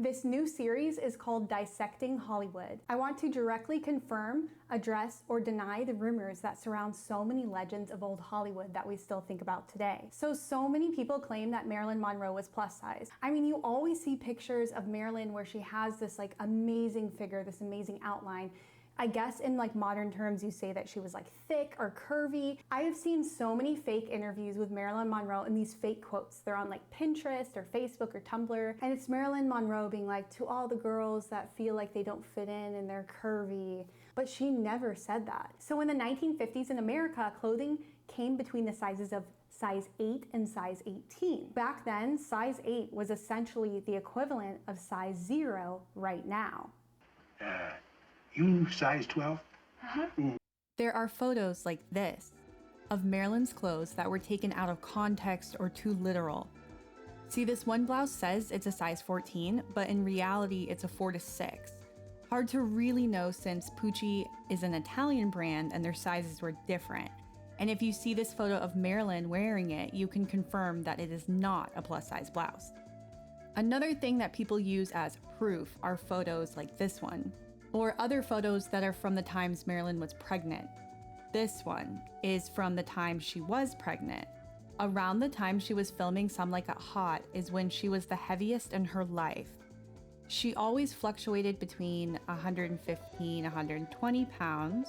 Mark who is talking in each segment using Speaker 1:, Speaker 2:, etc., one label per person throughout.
Speaker 1: This new series is called Dissecting Hollywood. I want to directly confirm, address, or deny the rumors that surround so many legends of old Hollywood that we still think about today. So many people claim that Marilyn Monroe was plus size. I mean, you always see pictures of Marilyn where she has this like amazing figure, this amazing outline. I guess in like modern terms, you say that she was like thick or curvy. I have seen so many fake interviews with Marilyn Monroe and these fake quotes. They're on like Pinterest or Facebook or Tumblr. And it's Marilyn Monroe being like, to all the girls that feel like they don't fit in and they're curvy. But she never said that. So in the 1950s in America, clothing came between the sizes of size 8 and size 18. Back then, size 8 was essentially the equivalent of size 0 right now.
Speaker 2: You size 12?
Speaker 1: Uh-huh. There are photos like this of Marilyn's clothes that were taken out of context or too literal. See, this one blouse says it's a size 14, but in reality, it's a 4 to 6. Hard to really know since Pucci is an Italian brand and their sizes were different. And if you see this photo of Marilyn wearing it, you can confirm that it is not a plus size blouse. Another thing that people use as proof are photos like this one, or other photos that are from the times Marilyn was pregnant. This one is from the time she was pregnant. Around the time she was filming Some Like It Hot is when she was the heaviest in her life. She always fluctuated between 115, 120 pounds,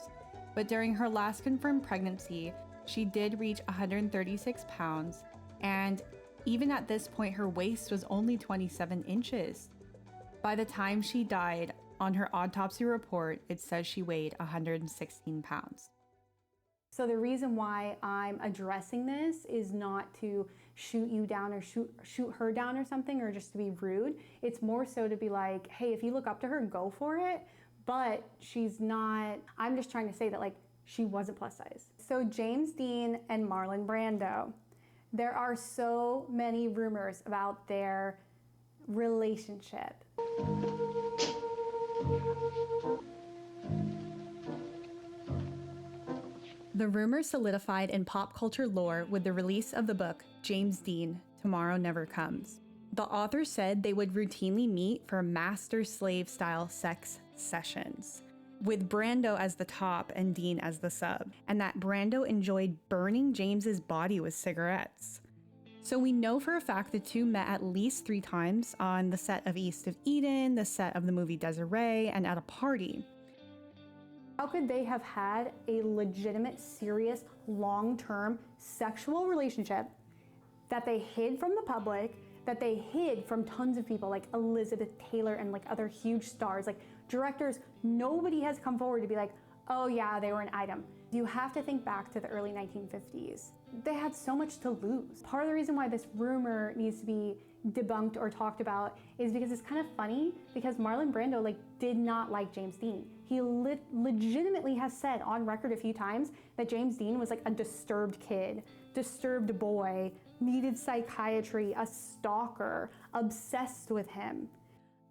Speaker 1: but during her last confirmed pregnancy, she did reach 136 pounds, and even at this point, her waist was only 27 inches. By the time she died, on her autopsy report, it says she weighed 116 pounds. So the reason why I'm addressing this is not to shoot you down or shoot her down or something, or just to be rude. It's more so to be like, hey, if you look up to her, go for it. But she's not, I'm just trying to say that like she wasn't plus size. So James Dean and Marlon Brando, there are so many rumors about their relationship. The rumor solidified in pop culture lore with the release of the book James Dean, Tomorrow Never Comes. The author said they would routinely meet for master-slave style sex sessions, with Brando as the top and Dean as the sub, and that Brando enjoyed burning James's body with cigarettes. So we know for a fact the two met at least 3 times on the set of East of Eden, the set of the movie Desiree, and at a party. How could they have had a legitimate, serious, long-term sexual relationship that they hid from the public, that they hid from tons of people like Elizabeth Taylor and like other huge stars, like directors? Nobody has come forward to be like, oh yeah, they were an item. You have to think back to the early 1950s. They had so much to lose. Part of the reason why this rumor needs to be debunked or talked about is because it's kind of funny, because Marlon Brando did not like James Dean. He legitimately has said on record a few times that James Dean was like a disturbed kid, disturbed boy, needed psychiatry, a stalker, obsessed with him.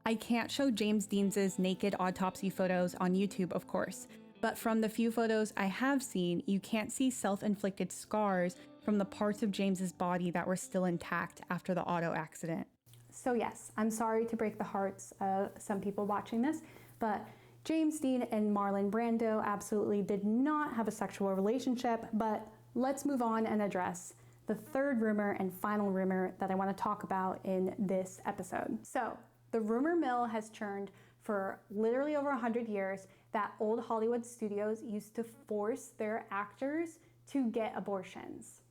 Speaker 1: I can't show James Dean's naked autopsy photos on YouTube, of course, but from the few photos I have seen, you can't see self-inflicted scars from the parts of James's body that were still intact after the auto accident. So yes, I'm sorry to break the hearts of some people watching this, but James Dean and Marlon Brando absolutely did not have a sexual relationship. But let's move on and address the third rumor and final rumor that I want to talk about in this episode. So the rumor mill has churned for literally over 100 years that old Hollywood studios used to force their actors to get abortions.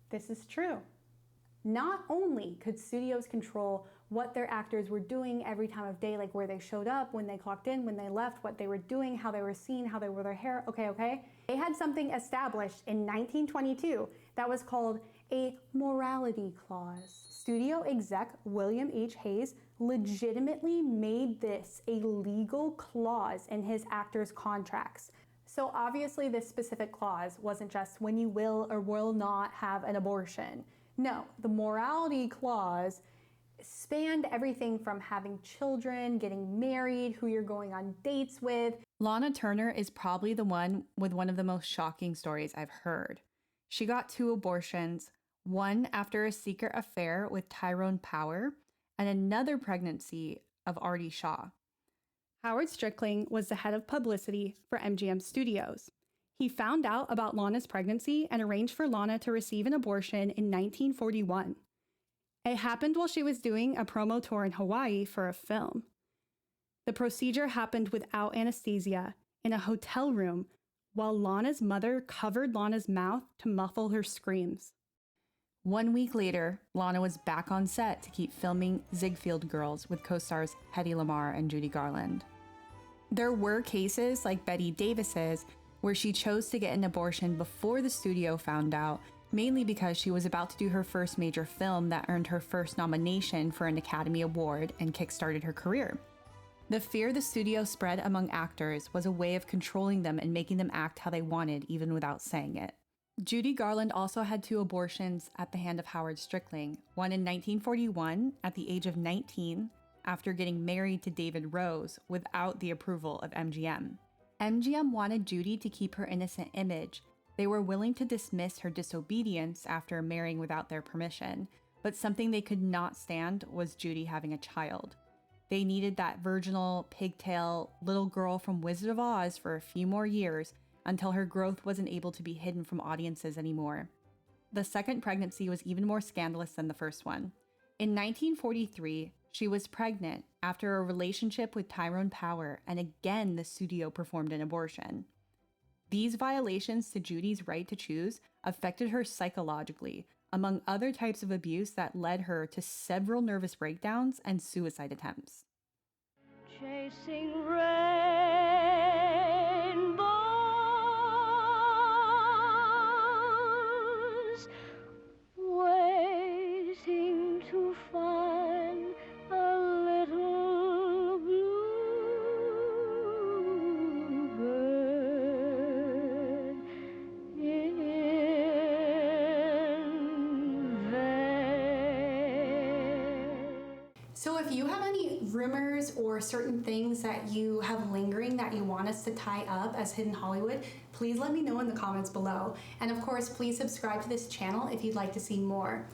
Speaker 1: This is true. Not only could studios control what their actors were doing every time of day, like where they showed up, when they clocked in, when they left, what they were doing, how they were seen, how they wore their hair, okay. They had something established in 1922 that was called a morality clause. Studio exec William H. Hayes legitimately made this a legal clause in his actors' contracts. So obviously this specific clause wasn't just when you will or will not have an abortion. No, the morality clause spanned everything from having children, getting married, who you're going on dates with. Lana Turner is probably the one with one of the most shocking stories I've heard. She got 2 abortions, one after a secret affair with Tyrone Power, and another pregnancy of Artie Shaw. Howard Strickling was the head of publicity for MGM Studios. He found out about Lana's pregnancy and arranged for Lana to receive an abortion in 1941. It happened while she was doing a promo tour in Hawaii for a film. The procedure happened without anesthesia in a hotel room while Lana's mother covered Lana's mouth to muffle her screams. 1 week later, Lana was back on set to keep filming Ziegfeld Girls with co-stars Hedy Lamarr and Judy Garland. There were cases like Bette Davis's where she chose to get an abortion before the studio found out, mainly because she was about to do her first major film that earned her first nomination for an Academy Award and kickstarted her career. The fear the studio spread among actors was a way of controlling them and making them act how they wanted, even without saying it. Judy Garland also had 2 abortions at the hand of Howard Strickling, one in 1941 at the age of 19 after getting married to David Rose without the approval of MGM. MGM wanted Judy to keep her innocent image. They were willing to dismiss her disobedience after marrying without their permission, but something they could not stand was Judy having a child. They needed that virginal, pigtail, little girl from Wizard of Oz for a few more years until her growth wasn't able to be hidden from audiences anymore. The second pregnancy was even more scandalous than the first one. In 1943, she was pregnant after a relationship with Tyrone Power, and again the studio performed an abortion. These violations to Judy's right to choose affected her psychologically, among other types of abuse that led her to several nervous breakdowns and suicide attempts.
Speaker 3: Chasing rainbows, waiting to find a little bluebird in vain.
Speaker 1: So if you have any rumors or certain things that you have lingering that you want us to tie up as Hidden Hollywood, please let me know in the comments below. And of course, please subscribe to this channel if you'd like to see more.